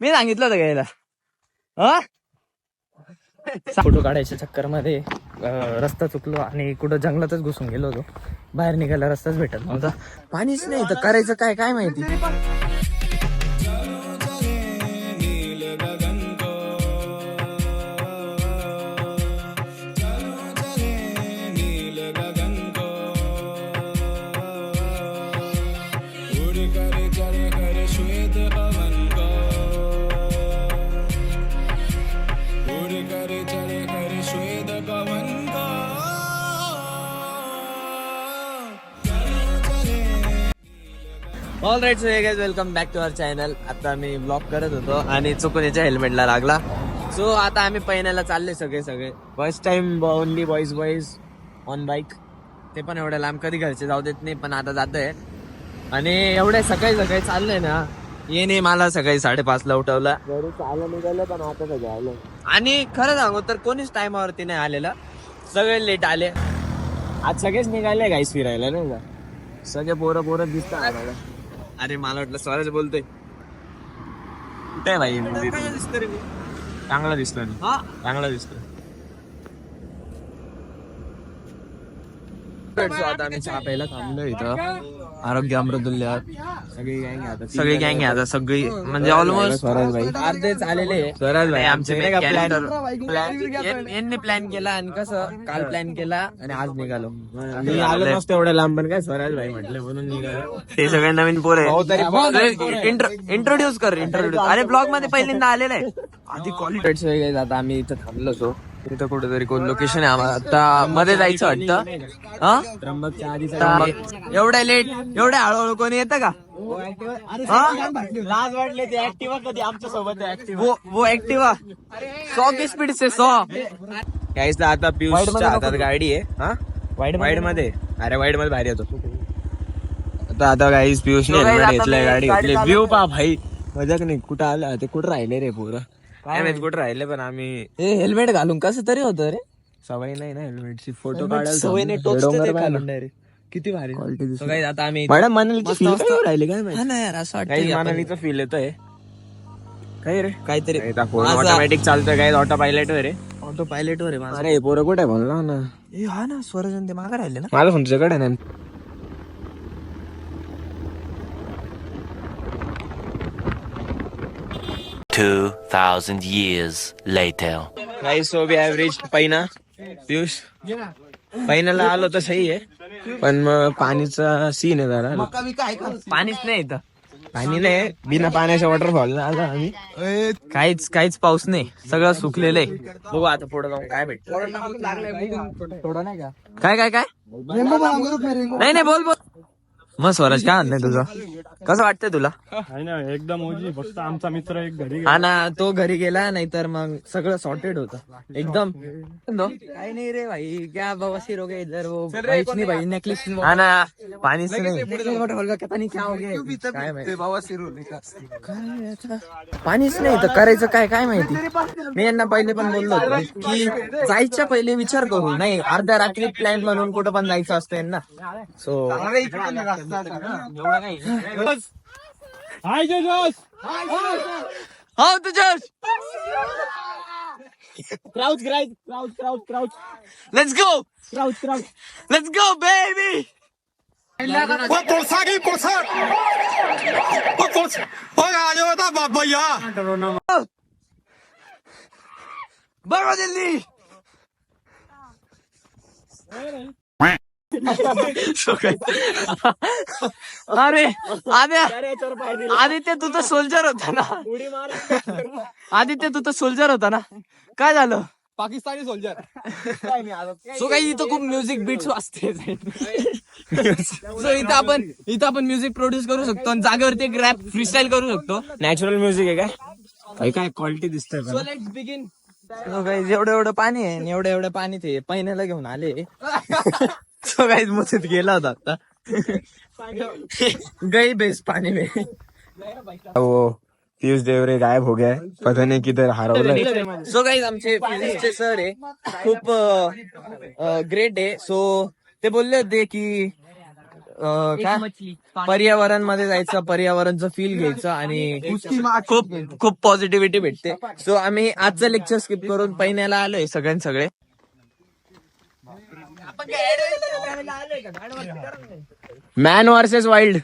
मी सांगितलं होतं घ्यायला. फोटो काढायच्या चक्कर मध्ये रस्ता चुकलो आणि कुठं जंगलातच घुसून गेलो होतो. बाहेर निघायला रस्ताच भेटत नव्हता. पाणीच नाही तर करायचं काय काय माहिती. All right, so guys welcome back to our channel. आता मी ब्लॉग करत होतो आणि चुकून याच्या हेल्मेटला लागला. सो आता आम्ही पहिल्याला चालले सगळे first time only boys on bike. ते पण एवढ्या लांब कधी घरचे जाऊ देत नाही, पण आता जातोय. आणि एवढ्या सकाळी चाललंय ना, ये नाही मला सकाळी 5:30ला उठवला. घरी चाललं निघालं पण आता सगळं आलं. आणि खरं सांगू तर कोणीच टायमावरती नाही आलेलं, सगळे लेट आले. आज सगळेच निघाले गाईस फिरायला नाही का. सगळे पोरं दिसतात. अरे मला वाटलं स्वराज बोलतोय. कुठे भाई चांगला दिसतोय, चांगला दिसतोय. आता आम्ही चहा प्यायला थांबलो इथं आरोग्य अमृतुल्य. सगळी गँग आहे आता सगळी, म्हणजे ऑलमोस्ट स्वराज भाई अर्धेच आलेले. स्वराज भाई आमचे यांनी प्लॅन केला आणि कसं काल प्लॅन केला आणि आज निघालो. मी आलो नसतो एवढ्या लांब, पण काय स्वराज भाई म्हटलं म्हणून निघालो. ते सगळे नवीन पोर आहे. इंट्रोड्यूस कर. अरे ब्लॉग मध्ये पहिल्यांदा आलेलं आहे. आधी क्वालिटी वगैरे. आता आम्ही इथं थांबलो होतो. इथं कुठेतरी कोण लोकेशन आहे आम्हाला आता मध्ये जायचं वाटतं. एवढ्या लेट एवढ्या हळूहळू कोणी येतं का? लाज वाटले ते ऍक्टिवा कधी आमच्या सोबत वो ऍक्टिवा 100 की स्पीड से 100. काहीच आता पियुषच्या हातात गाडी आहे. वाईड मध्ये. अरे वाईड मध्ये भारी येतो आता गाईस. पियुषने हेल्मेट घेतलंय, गाडी घेतली. व्ह्यू पा भाई मजाक नाही. कुठं आलं ते, कुठं राहिले रे पोरं काय माहित कुठं राहिले. पण आम्ही हेल्मेट घालून कसं तरी होतं रे. सवय नाही ना हेल्मेटची. फोटो काढायला सवयने टोचते. किती भारी क्वालिटी. आता आम्ही मॅडम मनालीचं फील राहिले काय माहिती ना यार. असं वाटतं मनालीचं फील येतोय काय रे. काहीतरी ऑटोमॅटिक चालतोय काय. ऑटो पायलट वर आहे. ऑटो पायलट वर आहे. अरे पोरं कुठे आहे बोलला ना. हा ना स्वराज ते मागे राहिले ना. माझा फोन तुझ्याकडे ना. 2000 years later. Guys, so we have reached पैना. पियुष पैनाला आलो तर सही आहे, पण मग पाणीचा सीन आहे जरा. पाणीच नाही इथं. पाणी नाही. बिना पाण्याच्या वॉटरफॉल आला आम्ही. काहीच पाऊस नाही. सगळं सुकलेलं आहे. बघू आता पुढे जाऊन काय भेटत. काय नाही बोल. मग स्वराज काय म्हणतंय तुझं? कसं वाटतंय तुला? एकदम ओजी. फक्त आमचा मित्र एक घरी हा ना, तो घरी गेला नाही तर मग सगळं सॉर्टेड होतं एकदम. काही नाही रे भाई, क्या बवासीर हो गए इधर. वो भाई नेकलेस. हा ना, पाणीच नाही. काय माहिती पाणीच नाही तर करायचं काय काय माहिती. मी यांना पहिले पण बोललो होतो की जायच्या पहिले विचार करू. नाही अर्ध्या रात्री प्लॅन म्हणून कुठं पण जायचं असतं यांना. सो हाय जोश. हाऊ तू जोश. Crouch. Let's go. Crouch. Let's go baby. बघा जल्दी. अरे आदित्य तू तर सोल्जर होता ना. काय झालं? पाकिस्तानी सोल्जर. सो काही इथं खूप म्युझिक बीट्स वाजते. सो इथं आपण म्युझिक प्रोड्यूस करू शकतो आणि जागेवरती एक रॅप फ्रीस्टाईल करू शकतो. नॅचरल म्युझिक आहे काय क्वालिटी दिसतंय. So let's begin. एवढं पाणी आहे आणि एवढं पाणी ते पहिल्याला घेऊन आले. सो गाइस मुझे गेला होता आता. गई बेस पानी में. वो पीयूष देवरे गायब हो गया है, पता नहीं किधर हरवलं. सो गाइस आमचे फिजिक्सचे सर आहे, खूप ग्रेट आहे. सो ते बोलले होते की काय पर्यावरण मध्ये जायचं, पर्यावरणचं फील घ्यायचं आणि खूप पॉझिटिव्हिटी भेटते. सो आम्ही आजचं लेक्चर स्किप करून पहिल्याला आलोय सगळे. Man versus wild.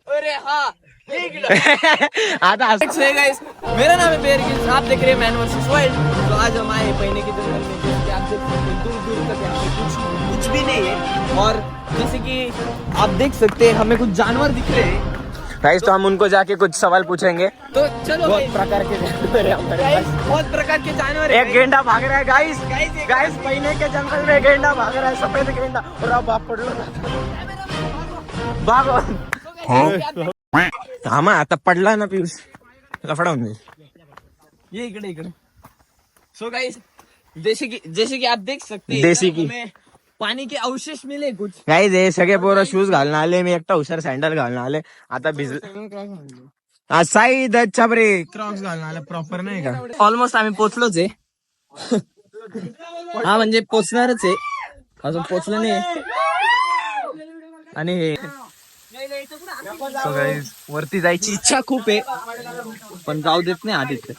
अरे हा आता गाइस, मेरा नाम है बेयर गिल्स, आप देख रहे हैं मैन वर्सेस वाइल्ड. तो आज हम आए पहिने की जंगल में, आप देख सकते हैं दूर दूर तक यहाँ पे कुछ भी नहीं है. और जैसे कि आप देख सकते हैं हमें कुछ जानवर दिख रहे हैं गाइस, तो हम उनको जाके कुछ सवाल पूछेंगे. तो चलो, बहुत प्रकार के जानवर है हमारे पास, बहुत प्रकार के जानवर है. एक गेंडा भाग रहा है गाइस पहिने के जंगल में गेंडा भाग रहा है, सफेद गेंडा. और अब आप पड़ लो भागो. थांबा, आता पडला ना पियुष, लफडा होऊन जाईल. ये इकडे. सो गाइस, जैसे कि आप देख सकते हैं, देसी की पानी के अवशेष मिले कुछ. गाइस हे सगळे पोरं शूज घालून आले, मी एकटा हुशार सँडल घालून आले. आता भिजल साईद छाबरे क्रॉक्स घालून आले, प्रॉपर नाही का. ऑलमोस्ट आम्ही पोचलोच आहे. हा म्हणजे पोचणारच आहे, अजून पोचलं नाही. आणि हे वरती जायची इच्छा खूप आहे, पण जाऊ देत नाही आदित्य.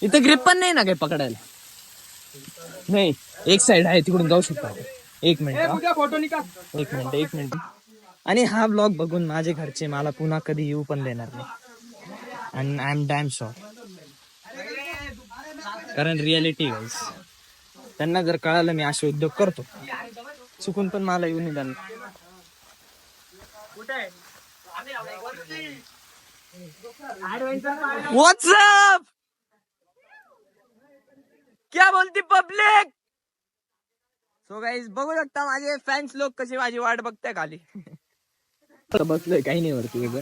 इथं ग्रिप पण नाही ना काही पकडायला. नाही, एक साइड आहे, तिकडून जाऊ शकतो. एक मिनिट. आणि हा ब्लॉग बघून माझे घरचे मला पुन्हा कधी येऊ पण देणार नाही. आणि आय एम डॅम शॉर, कारण रियालिटी गाईस, त्यांना जर कळालं मी असे उद्योग करतो, चुकून पण मला येऊ नाही देणार. व्हॉट्सअप क्या बोलती पब्लिक. सो गाईज बघू शकता माझे फॅन्स लोक कशी माझी वाट बघताय खाली. बसलोय काही नाही वरती वेगळं,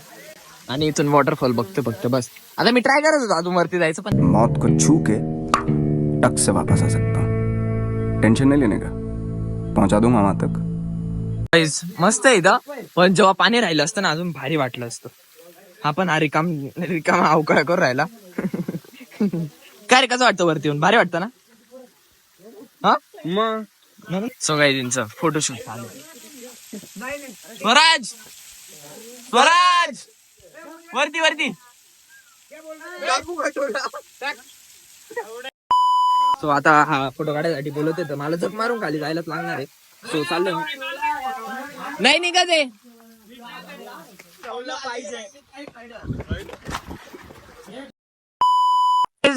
आणि इथून वॉटरफॉल बघतो बस. आता मी ट्राय करत होतो अजून वरती जायचं, पण मौत को छू के टक से वापस आ सकता हूँ. टेंशन नहीं लेने का, पहुंचा दूंगा वहां तक. मस्त आहे इथं, पण जेव्हा पाणी राहिलं असतं ना अजून भारी वाटलं असतं. हा पण हा रिकामा अवकाळ करून राहिला. काय रे, कसं वाटतं वरती येऊन? भारी वाटतं ना. हा मग सो गाईज फोटोशूट चालू. स्वराज वरती. सो आता हा फोटो काढायसाठी बोलवते, तर मला जग मारून खाली जायलाच लागणार आहे. सो चाललं नाही निघत आहे.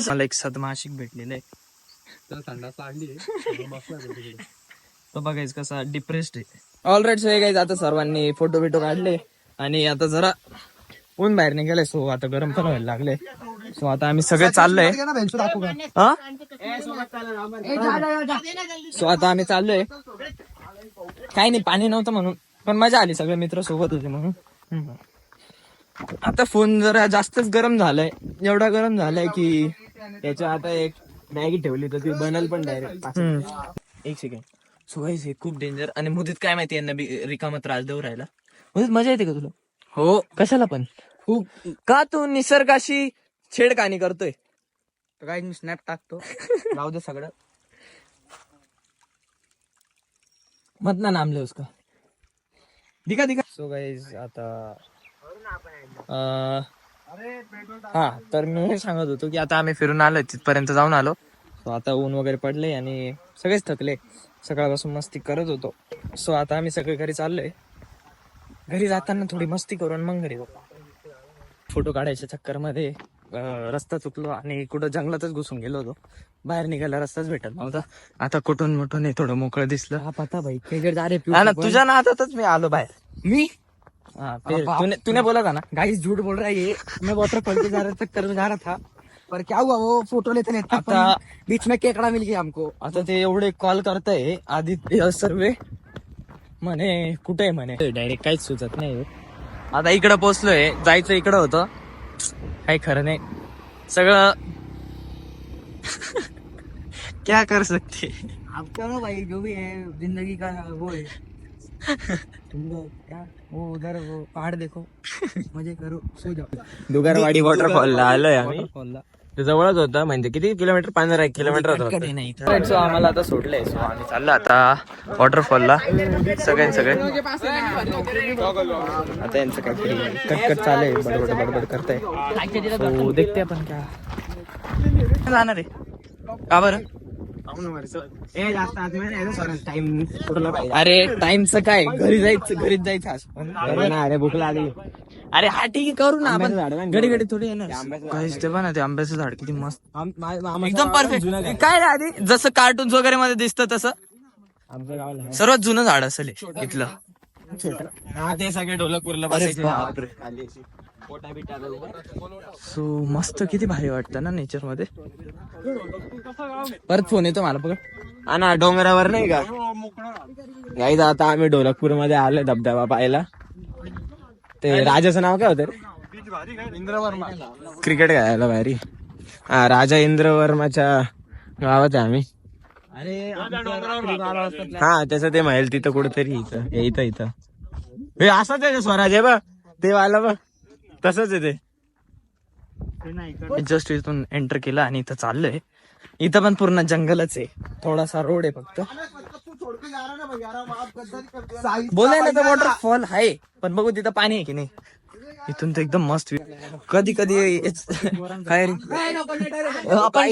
मला एक सदमाशिक भेटलेलं आहे, तो बघायच कसा डिप्रेस्ड आहे. ऑलराईट. सो गाईज आता सर्वांनी फोटो काढले आणि आता जरा ऊन बाहेर निघाले, सो आता गरम पण व्हायला लागले. सो आता आम्ही सगळे चाललोय. सो आता आम्ही चाललोय. काही नाही, पाणी नव्हतं म्हणून, पण मजा आली, सगळे मित्र सोबत होते म्हणून. आता फोन जरा जास्तच गरम झालाय, एवढा गरम झालाय की त्याच्या आता एक मॅगी ठेवली तर ती बनल पण डायरेक्ट. एक सेकंड. सो गाईस हे खूप डेंजर. आणि मुदीत काय माहिती, यांना रिकामा त्रास देऊ राहिला. मुदीत मजा येते का तुला? हो. कशाला पण? खूप. का तू निसर्गाशी छेडखानी करतोय? तर काय मी स्नॅप टाकतो. राहू दे सगळं. मत ना नाम ले उसका. दिखा. सो गाईज आता हा, तर मी हे सांगत होतो की आता आम्ही फिरून आलो, तिथपर्यंत जाऊन आलो. सो आता ऊन वगैरे पडले आणि सगळेच थकले, सकाळपासून मस्ती करत होतो. सो आता आम्ही सगळे घरी चाललोय. घरी जाताना थोडी मस्ती करून मग घरी जाऊ. फोटो काढायच्या चक्करमध्ये रस्ता चुकलो आणि कुठं जंगलातच घुसून गेलो होतो. बाहेर निघायला रस्ताच भेटत नव्हता. आता कुठून मुठून थोडं मोकळं दिसलं. हा पता भाई, तुझ्या नादातच मी आलो बाहेर. मी तूने बोला था ना. गाइस झूठ बोल रहा है ये, मैं वाटरफॉल के चक्कर में जा रहा था, पर क्या हुआ, वो फोटो लेते नहीं आता बीच में केकड़ा मिल गया हमको. आता ते एवढे कॉल करताय आदित्य सर्वे म्हणे कुठे म्हणे, डायरेक्ट काहीच सुचत नाही. आता इकडं पोहोचलोय, जायचं इकडं होतं, काही खरं नाही सगळं. क्या कर सकते आप, चलो भाई जो भी है जिंदगी का वो है. तुम लोग क्या वो उधर वो पहाड़ देखो, मजे करो, सो जाओ. दुगारवाडी वॉटरफॉल ला आलोय आम्ही. ते जवळच होतं, म्हणजे किती किलोमीटर, 15 किलोमीटर होतं. सो आम्हाला आता सोडलंय, सो आम्ही चाललो आता वॉटरफॉलला. सगळे आता यांचं काहीतरी कटकट चालू आहे, बडबड करताय. So, देखते आपण काय जाणार आहे का बरं. अरे टाइमचं काय, घरीच जायचं अरे भूक लागली. अरे हा ठीक आहे, करू ना आपण, घडी थोडी येणार. ते पण ते आंब्याचं झाड किती मस्त, एकदम परफेक्ट. काय रे आधी जसं कार्टून्स वगैरे मध्ये दिसतं तसं आमचं गाव सर्वात जुनं झाड असेल इथलं. ते सगळे ढोलकपूरला बसायचे. सो मस्त, किती भारी वाटतं ना नेचर मध्ये. परत फोन येतो मला, बघ हा ना डोंगरावर नाही का गाईज. आता आम्ही ढोलकपूर मध्ये आलोय धबधबा पाहायला. ते राजाचं नाव काय होतं रे, इंद्रवर्मा, क्रिकेट खेळायला भारी. हा, राजा इंद्रवर्माच्या गावात आहे आम्ही. हा त्याचं ते महल तिथं कुठेतरी इथं हे असंच आहे स्वराज आहे बघ, ते वाला बघ तसंच आहे ते. जस्ट इथून एंटर केलं आणि इथं चाललंय. इथं पण पूर्ण जंगलच आहे, थोडासा रोड आहे फक्त. बोलायला तर वॉटरफॉल आहे, पण बघू तिथं पाणी आहे की नाही. इथून तर एकदम मस्त. कधी काय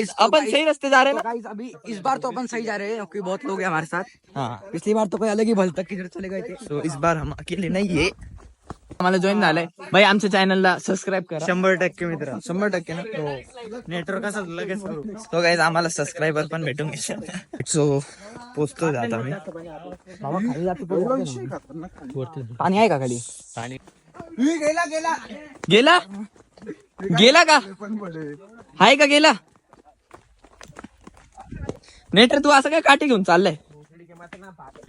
अपन सही रास्ते जा रहे हैं ना. अभी इस बार तो अपन सही जा रहे हैं क्योंकि बहुत लोग हैं हमारे साथ. हाँ, पिछली बार तो कोई अलग ही भल तक किधर चले गए थे. सो इस बार हम अकेले नहीं है. आम्हाला जॉईन झालंय भाई, आमच्या चॅनलला सबस्क्राईब करा. 100% मित्र, 100% ना. नेटवर्क असं लगेच करू. तो गाईज आम्हाला सबस्क्रायबर पण भेटून घ्या. सो पोचतो जात आम्ही. पाणी आहे का खाली? गेला का हाय का गेला. नेटर तू असं काय काठी घेऊन चाललाय.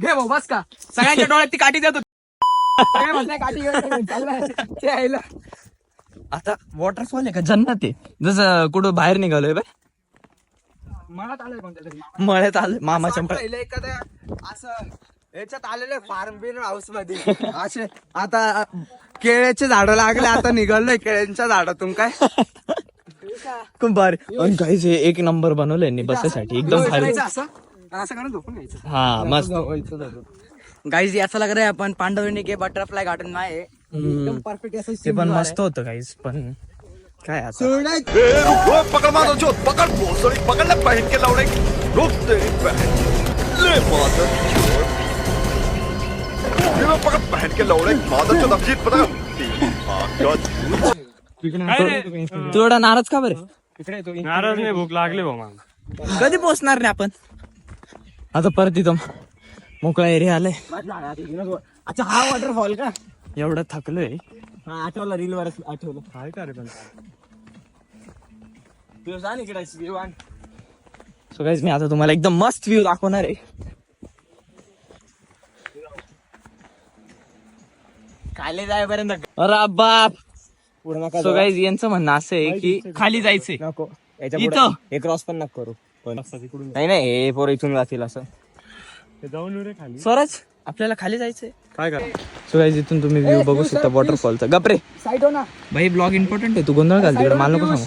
घे भाऊ बस का, सगळ्यांच्या डोळ्यात ती काठी देतो. काय म्हणताय काठी घेऊन चाललाय. आता वॉटरफॉल आहे का जन्नत आहे, जसं कुठं बाहेर निघालोय बाय. मळ्यात आलोय मामाच्या असं याच्यात आलेलं फार्म बिन हाऊस मध्ये असे. आता केळ्याचे झाड लागले, आता निघालोय केळ्यांच्या झाडातून. काय खूप भारी. पण काहीच एक नंबर बनवलंय बसायसाठी, एकदम भारी. असं करून झोपून घ्यायचं. हा मस्त. गाइस ऐसा लग रहा है अपन पांडवनी के बटरफ्लाई गार्डन में आए. एकदम परफेक्ट असं ते पण मस्त होतं काहीच, पण काय आता पकड़ मारो जो पकड़ भोसड़ी पकड़ ले पहन के लौड़े रुक तेरी बहन ले मादर चोद पकड़ पहन के लौड़े मादर चोद अभिजीत पता तू एवढा नाराज का बरं. नाराज नाही, भूक लागली भाऊ मला. कधी पोहोचणार नाही आपण. आता परत इथं मोकळा एरिया आलाय. अच्छा हा वॉटरफॉल का. एवढं थकलोय. आठवलं रील वर आठवलं. काय का रे पण सो गाईज मी आता तुम्हाला एकदम मस्त व्ह्यू दाखवणार आहे. खाली जायपर्यंत अरे बाप. सो गाईज यांचं म्हणणं असं आहे की खाली जायचंय. नको इथं हे क्रॉस पण नको करू. नाही हे पोर इथून जातील असं. जाऊन येऊ रे खाली. स्वराज आपल्याला खाली जायचंय. काय करा. सो गाईज इथून तुम्ही व्ह्यू बघू शकता वॉटरफॉलचा. गपरे साईड हो ना. भाई ब्लॉग इम्पॉर्टंट आहे, तू गोंधळ घाल तिकडे, मला नको सांगू.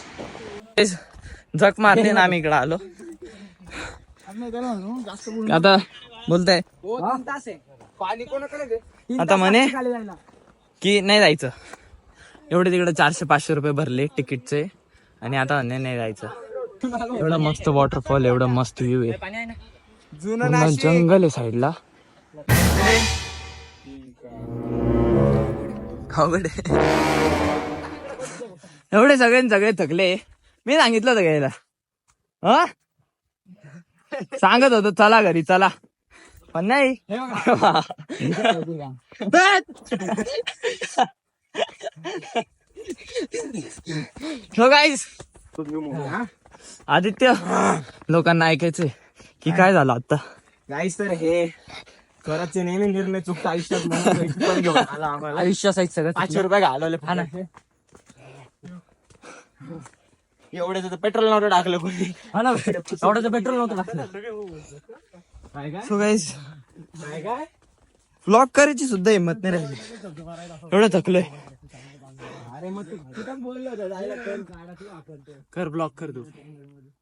झक मारते ना आम्ही इकडे आलो. आता बोलताय पाणी कोणाकडे. आता म्हणे की नाही जायचं. एवढे तिकडे 400-500 रुपये भरले तिकीटचे आणि आता नाही जायचं. एवढा मस्त वॉटरफॉल, एवढा मस्त व्ह्यू आहे. पूर्ण जंगल आहे साईडला. एवढे सगळे थकले. मी सांगितलं होतं घ्यायला. हा सांगत होतो चला घरी चला, पण नाही. So guys, आदित्य लोकांना ऐकायचंय की काय झालं आता. गाईस तर हे स्वराजचे नेहमी निर्णय चुकता आयुष्यात. आयुष्यासाठी सगळं 500 रुपये घालवले. हा ना. एवढे पेट्रोल नव्हतं टाकलं कोणी. हा ना, एवढं पेट्रोल नव्हतं टाकलं. सो गाईज व्लॉग करायची सुद्धा हिंमत नाही राहिली, एवढं थकलोय. कर ब्लॉक कर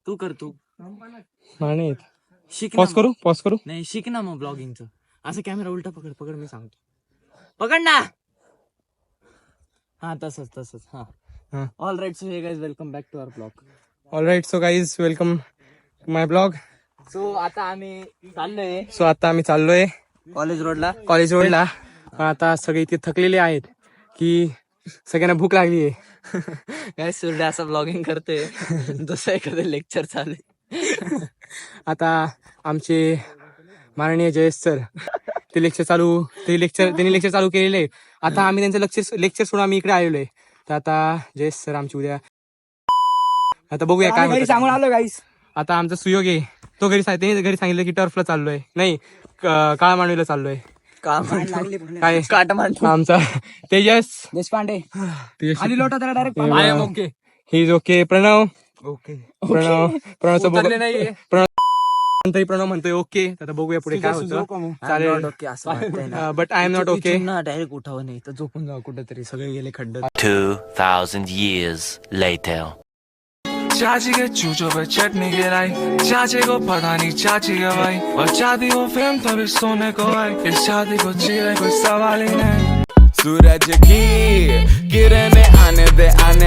तू कर तू नाही शिक पॉज करू नाही शिक ना मग ब्लॉगिंगचं. असं कॅमेरा उलटा पकड मी सांगतो. पकड ना. हा तसंच हा. All right. So hey guys welcome back to our blog. Alright. So guys welcome my blog. So आता आम्ही चाललोय कॉलेज रोडला. आता सगळे इतके थकलेले आहेत की सगळ्यांना भूक लागली आहे. काय सूर्य असं ब्लॉगिंग करते जसं एखादं लेक्चर चालू. आता आमचे माननीय जयेश सर त्यांनी लेक्चर चालू केलेले आहे. आता आम्ही त्यांचं लेक्चर सोडून आम्ही इकडे आलेलो आहे. तर आता जयेश सर आमची उद्या आता बघूया काय होतं. सांगून आलो गाईस. आता आमचा सुयोग आहे तो घरी सांगितलं की टर्फला चाललोय. नाही काळा मांडवीला चाललोय. काय आमचा तेजस देशपांडे तेजस आणि लोटा त्याला direct okay. He is okay. प्रणवचं तरी प्रणव म्हणतोय ओके. आता बघूया पुढे काय होतं. चालेल. But I am not okay. Direct उठावं नाही तर झोपून जावं कुठेतरी. सगळे गेले खड्ड्यात. 2,000 years later. चाची के चूचों पे चटनी गिराई, चाची को पता नहीं चाची का भाई, और चाची को फिल्म तभी सोने को आई, इस शादी को चीरे कोई सवाल ही नहीं. सूरज की किरणें आने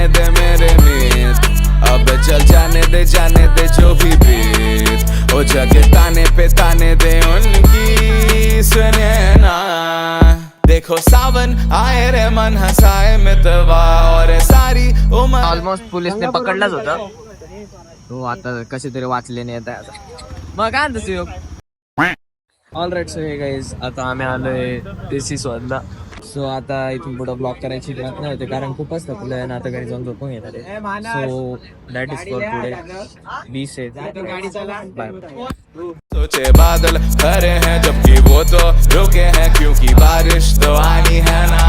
दे मेरे मीत, अब चल जाने दे जो भी बीत, ओ जगह ताने दे उनकी सुने ना. देखो सावन आए रे मन हंसाए मितवा और सारी उम्र. ऑलमोस्ट पोलिसने पकडलाच होता तो. आता कसे तरी वाचले नाही आता. मग काय म्हणतो Suyog. All right. So hey guys आता आम्ही आलोय देसी स्वादला. सो आता इथून पुढं ब्लॉक करायची गरज नाही होते कारण खूपच थकलोय आणि आता घरी जाऊन झोपून घेणार आहे. So that is for today. Be safe. Bye. सोचे बादल भरे हैं जबकि वो तो रुके हैं क्योंकि बारिश तो आनी है ना.